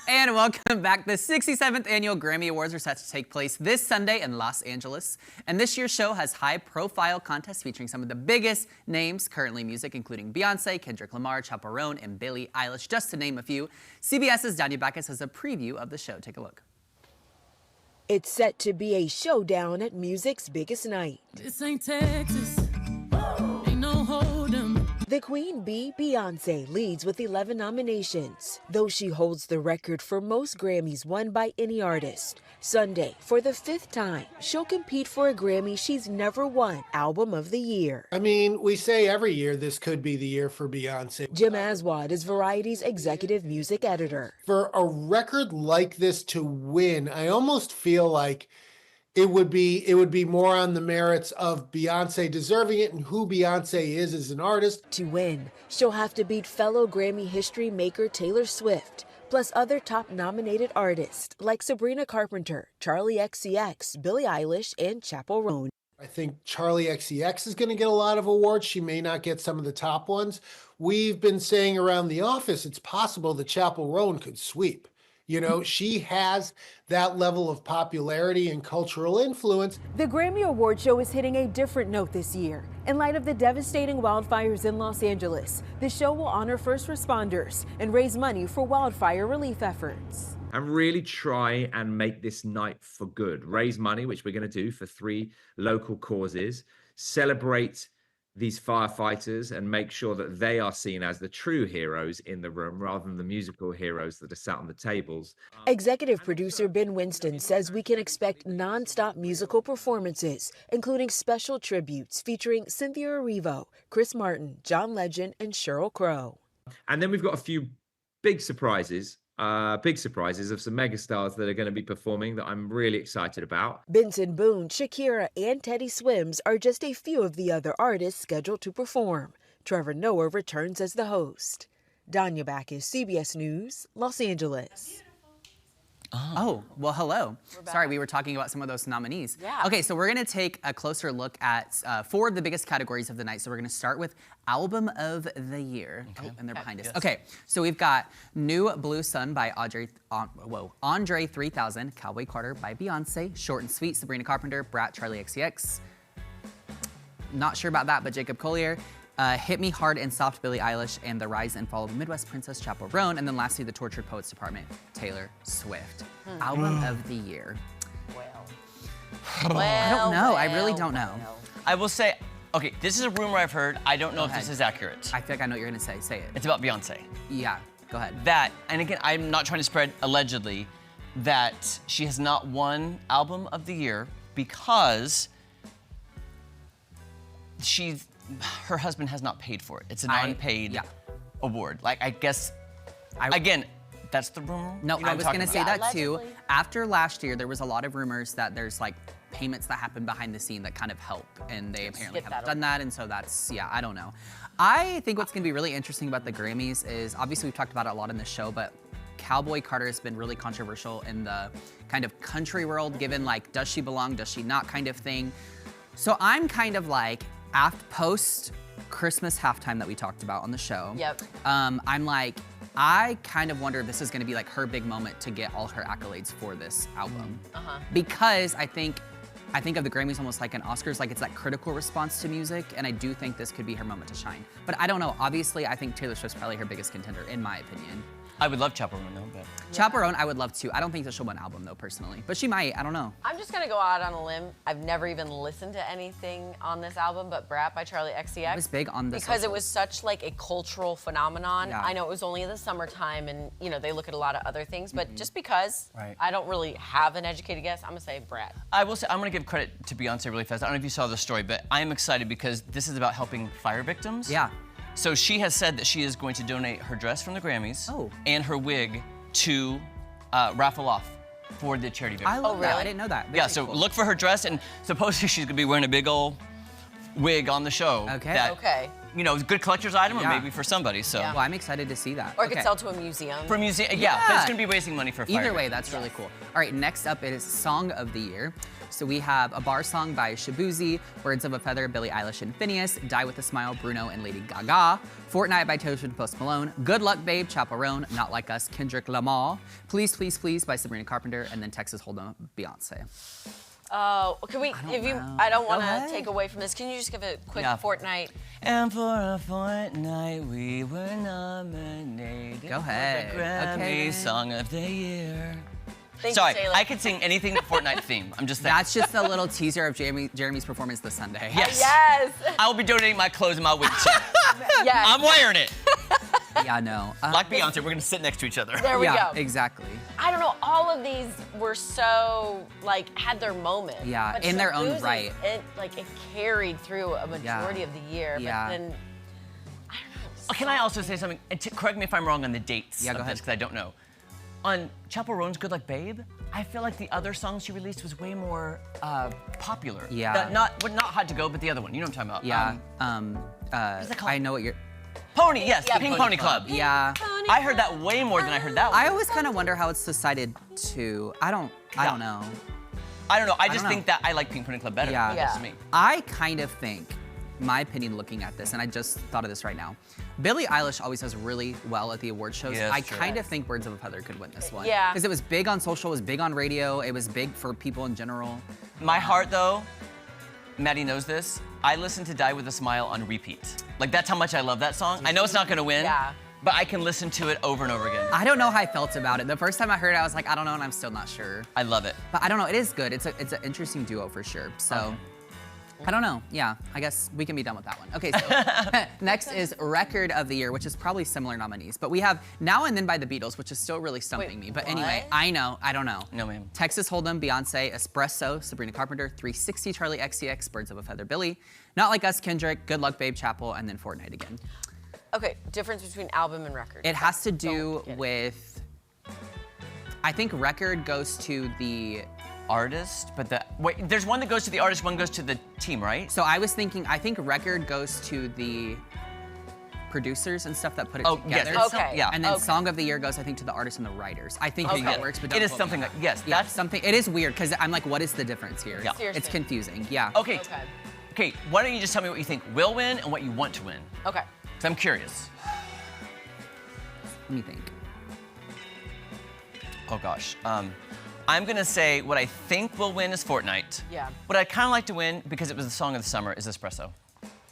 And welcome back. The 67th Annual Grammy Awards are set to take place this Sunday in Los Angeles. And this year's show has high-profile contests featuring some of the biggest names currently in music, including Beyonce, Kendrick Lamar, Chappell Roan, and Billie Eilish, just to name a few. CBS's Danya Backus has a preview of the show. Take a look. It's set to be a showdown at music's biggest night. This ain't Texas. Ain't no hold'em. The Queen Bee, Beyonce, leads with 11 nominations, though she holds the record for most Grammys won by any artist. Sunday, for the 5th time, she'll compete for a Grammy she's never won, Album of the Year. I mean, we say every year this could be the year for Beyonce. Jim Aswad is Variety's executive music editor. For a record like this to win, I almost feel like it would be more on the merits of Beyonce deserving it and who Beyonce is as an artist. To win, she'll have to beat fellow Grammy history maker Taylor Swift, plus other top nominated artists like Sabrina Carpenter, Charlie XCX, Billie Eilish, and Chappell Roan. I think Charlie XCX is going to get a lot of awards. She may not get some of the top ones. We've been saying around the office, it's possible that Chappell Roan could sweep. You know, she has that level of popularity and cultural influence. The Grammy Award show is hitting a different note this year. In light of the devastating wildfires in Los Angeles, the show will honor first responders and raise money for wildfire relief efforts. And really try and make this night for good. Raise money, which we're going to do for 3 local causes. Celebrate these firefighters and make sure that they are seen as the true heroes in the room rather than the musical heroes that are sat on the tables. Executive producer Ben Winston says we can expect non-stop musical performances, including special tributes featuring Cynthia Erivo, Chris Martin, John Legend, and Sheryl Crow. And then we've got a few big surprises of some megastars that are going to be performing that I'm really excited about. Benson Boone, Shakira, and Teddy Swims are just a few of the other artists scheduled to perform. Trevor Noah returns as the host. Danya Backus, CBS News, Los Angeles. Oh, well, hello. Sorry, we were talking about some of those nominees. Yeah. Okay, so we're going to take a closer look at 4 of the biggest categories of the night. So we're going to start with Album of the Year. Okay. Oh, and they're behind us. Yes. Okay, so we've got New Blue Sun by Andre 3000, Cowboy Carter by Beyonce, Short and Sweet, Sabrina Carpenter, Brat, Charlie XCX. Not sure about that, but Jacob Collier. Hit Me Hard and Soft, Billie Eilish, and The Rise and Fall of the Midwest Princess, Chappell Roan, and then lastly, The Tortured Poets Department, Taylor Swift. Album of the Year. Well, I don't know. I really don't know. I will say, okay, this is a rumor I've heard. I don't know if this is accurate. I feel like I know what you're gonna say. Say it. It's about Beyonce. Yeah, go ahead. That, and again, I'm not trying to spread allegedly that she has not won Album of the Year because her husband has not paid for it. It's an unpaid award. Like, I guess, again, that's the rumor? No, You know I was gonna say that too. allegedly. After last year, there was a lot of rumors that there's like payments that happen behind the scene that kind of help, and they apparently Skip haven't that done that, and so that's, yeah, I don't know. I think what's gonna be really interesting about the Grammys is, obviously we've talked about it a lot in the show, but Cowboy Carter has been really controversial in the kind of country world, given like, does she belong, does she not kind of thing. So I'm kind of like, post Christmas halftime that we talked about on the show. Yep. I'm like, I kind of wonder if this is gonna be like her big moment to get all her accolades for this album. Because I think of the Grammys almost like an Oscars, like it's that critical response to music, and I do think this could be her moment to shine. But I don't know, obviously I think Taylor Swift's probably her biggest contender, in my opinion. I would love Chappell Roan though, but. Chappell Roan, I would love to. I don't think that she'll win album though, personally. But she might, I don't know. I'm just gonna go out on a limb. I've never even listened to anything on this album but Brat by Charlie XCX. It was big on the because it socials. was such like a cultural phenomenon. Yeah. I know it was only in the summertime and you know they look at a lot of other things, but just because Right. I don't really have an educated guess, I'm gonna say Brat. I will say, I'm gonna give credit to Beyonce really fast. I don't know if you saw the story, but I am excited because this is about helping fire victims. Yeah. So she has said that she is going to donate her dress from the Grammys and her wig to raffle off for the charity victims. I love that. I really? didn't know that. Yeah, Very so cool. look for her dress, and supposedly she's gonna be wearing a big old wig on the show. Okay. That Okay. you know, good collector's item or Yeah. maybe for somebody. So Well, I'm excited to see that. Or it could sell to a museum. for museum, yeah, but it's gonna be raising money for fire. Either way, that's really cool. All right, next up is Song of the Year. So we have a bar song by Shabuzi, Birds of a Feather, Billie Eilish and Phineas, Die With a Smile, Bruno and Lady Gaga, Fortnite by Toast and Post Malone, Good Luck Babe, Chappell Roan, Not Like Us, Kendrick Lamar, Please Please Please by Sabrina Carpenter, and then Texas Hold'em, Beyonce. Oh, can we? know. I don't Go want to ahead. take away from this. Can you just give a quick Yeah. Fortnite? And for a fortnight, we were nominated Go ahead. for the Grammy Okay. Song of the Year. Thank Sorry, you, Taylor. I could sing anything the Fortnite theme. I'm just saying. That's just a little teaser of Jeremy's performance this Sunday. Yes. Yes. I will be donating my clothes and my wig too. Yes. I'm wearing it. Yeah, no. Like Beyonce, we're gonna sit next to each other. There we yeah, go. exactly. I don't know. All of these were so had their moment. Yeah, But in their own Shabuzi's, right. It carried through a majority of the year. Yeah. But then Can I also say something? And correct me if I'm wrong on the dates Yeah, go of ahead. this, because I don't know. On Chappell Roan's Good Luck Babe, I feel like the other songs she released was way more popular. Yeah. Not Hot to Go, but the other one. You know what I'm talking about. Yeah. that called? I know what you're. Pony, yes, Yeah, Pink Pony Club. Yeah. I heard that way more than I heard that one. I always kind of wonder how it's decided to. I don't know. I don't know. I just don't think that I like Pink Pony Club better. Yeah. That's me. I kind of think, my opinion looking at this, and I just thought of this right now, Billie Eilish always does really well at the award shows. Yeah, I that's true. kind of think Birds of a Feather could win this one. Yeah. Because it was big on social, it was big on radio, it was big for people in general. My heart, though, Maddie knows this, I listen to Die With a Smile on repeat. Like, that's how much I love that song. I know it's not gonna win, Yeah. but I can listen to it over and over again. I don't know how I felt about it. The first time I heard it, I was like, I don't know, and I'm still not sure. I love it. But I don't know, it is good. It's an interesting duo for sure. So, I don't know. Yeah, I guess we can be done with that one. Okay, so next is Record of the Year, which is probably similar nominees. But we have Now and Then by the Beatles, which is still really stumping me. But anyway, what? I know, I don't know. No, ma'am. Texas Hold'em, Beyonce, Espresso, Sabrina Carpenter, 360, Charlie XCX, Birds of a Feather, Billy, Not Like Us, Kendrick, Good Luck Babe, Chappell, and then Fortnite again. Okay, difference between album and record. It has to do Don't get it. with, I think record goes to the, Artist, but wait, there's one that goes to the artist, one goes to the team, right? so I was thinking, I think record goes to the producers and stuff that put it Oh, together. yes. Okay. Yeah. And then Okay. Song of the Year goes, I think, to the artists and the writers. I think Okay. that works, but don't It is quote me something on like, that. yes, Yeah, that's something. It is weird because I'm like, what is the difference here? Yeah. Seriously. It's confusing. Yeah. Okay. Okay. Okay, why don't you just tell me what you think will win and what you want to win? Okay. Because I'm curious. Let me think. Oh gosh. I'm gonna say what I think will win is Fortnite. Yeah. What I'd kind of like to win, because it was the song of the summer, is Espresso.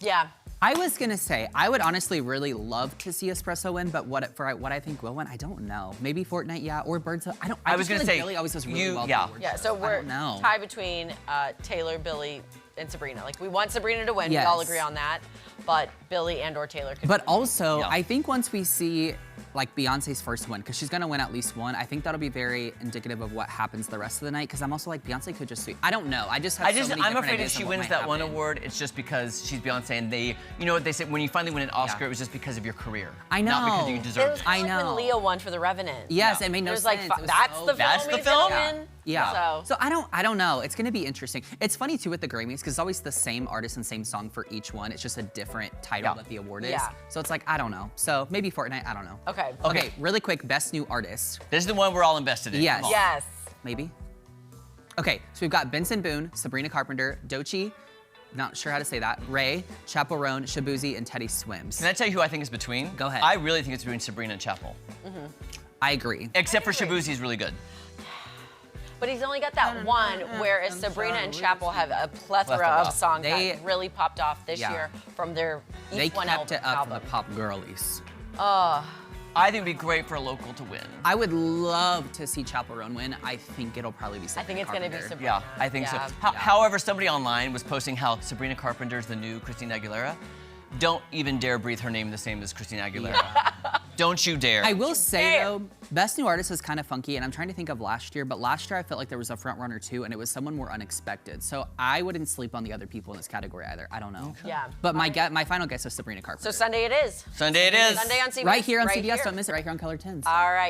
Yeah. I was gonna say I would honestly really love to see Espresso win, but what I think will win, I don't know. Maybe Fortnite, yeah, or Birds of. I don't. I was just feel gonna like say, Billie always does really you- well. at yeah. the award Yeah, shows. so I we're don't know. tied between Taylor, Billy, and Sabrina. Like, we want Sabrina to win. Yes. We all agree on that. But Billy and or Taylor could But win. also, Yeah. I think once we see like Beyonce's first win, because she's gonna win at least one, I think that'll be very indicative of what happens the rest of the night. Because I'm also like, Beyonce could just sweep. I don't know. I just have so many I'm different afraid if ideas she of what wins might that one happen. award, it's just because she's Beyonce and they, you know what they said, when you finally win an Oscar, Yeah. it was just because of your career. I Not because know. you It deserved was it. I kind of like know. when Leo won for The Revenant. Yes, Yeah. it made no There's sense. like, It was that's so the That's film the he's gonna film? win. Yeah. So, I don't know. It's gonna be interesting. It's funny too with the Grammys because it's always the same artist and same song for each one. It's just a different title Yeah. that the award is. Yeah. So it's like I don't know. So maybe Fortnite. I don't know. okay. Okay. Really quick. Best new artist. This is the one we're all invested in. Yes. Come on. Yes. Maybe. Okay. So we've got Benson Boone, Sabrina Carpenter, Doechii. Not sure how to say that. Ray, Chappell Roan, Shabuzi, and Teddy Swims. Can I tell you who I think is between? Go ahead. I really think it's between Sabrina and Chappell. I agree. Except for Shabuzi is really good. But he's only got that one, whereas Sabrina and Chappell have a plethora of songs They- that really popped off this Yeah. year from their They each one kept it up for album. the pop girlies. I think it'd be great for a local to win. I would love to see Chappell Roan win. I think it'll probably be I Sabrina think it's gonna be Carpenter. Sabrina. Yeah, I think Yeah. so. However, somebody online was posting how Sabrina Carpenter's the new Christina Aguilera. Don't even dare breathe her name the same as Christina Aguilera. Don't you dare. I will say dare. though, Best New Artist is kind of funky, and I'm trying to think of last year, but last year I felt like there was a front runner too, and it was someone more unexpected. So I wouldn't sleep on the other people in this category either. I don't know. Yeah. But my final guess is Sabrina Carpenter. So Sunday it is. Sunday it is. Sunday on CBS. right here on CBS, don't miss it. Right here on Color 10s. All right.